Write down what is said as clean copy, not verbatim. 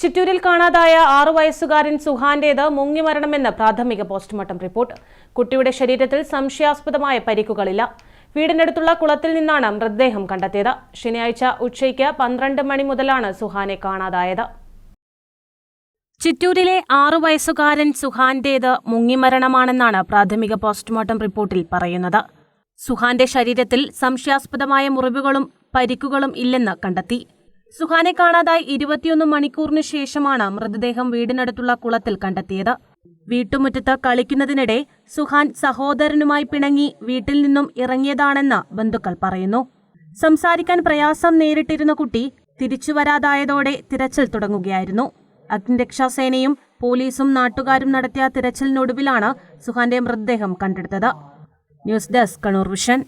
ചിറ്റൂരിൽ കാണാതായ 6 വയസ്സുകാരൻ സുഹാന്റേത് മുങ്ങിമരണമെന്ന് പ്രാഥമിക പോസ്റ്റ്മോർട്ടം റിപ്പോർട്ട്. കുട്ടിയുടെ ശരീരത്തിൽ സംശയാസ്പദമായ പരിക്കുകളില്ല. വീടിനടുത്തുള്ള കുളത്തിൽ നിന്നാണ് മൃതദേഹം കണ്ടെത്തിയത്. ശനിയാഴ്ച ഉച്ചയ്ക്ക് 12 മണി മുതലാണ് സുഹാനെ കാണാതായത്. ചിറ്റൂരിലെ 6 വയസ്സുകാരൻ സുഹാന്റേത് മുങ്ങിമരണമാണെന്നാണ് പ്രാഥമിക പോസ്റ്റ്മോർട്ടം റിപ്പോർട്ടിൽ പറയുന്നത്. സുഹാന്റെ ശരീരത്തിൽ സംശയാസ്പദമായ മുറിവുകളും പരിക്കുകളും ഇല്ലെന്ന് കണ്ടെത്തി. സുഹാനെ കാണാതായി 21 മണിക്കൂറിന് ശേഷമാണ് മൃതദേഹം വീടിനടുത്തുള്ള കുളത്തിൽ കണ്ടെത്തിയത്. വീട്ടുമുറ്റത്ത് കളിക്കുന്നതിനിടെ സുഹാൻ സഹോദരനുമായി പിണങ്ങി വീട്ടിൽ നിന്നും ഇറങ്ങിയതാണെന്ന് ബന്ധുക്കൾ പറയുന്നു. സംസാരിക്കാൻ പ്രയാസം നേരിട്ടിരുന്ന കുട്ടി തിരിച്ചുവരാതായതോടെ തിരച്ചിൽ തുടങ്ങുകയായിരുന്നു. അഗ്നിരക്ഷാസേനയും പോലീസും നാട്ടുകാരും നടത്തിയ തിരച്ചിലിനൊടുവിലാണ് സുഹാന്റെ മൃതദേഹം കണ്ടെടുത്തത്. News desk Kannur vision.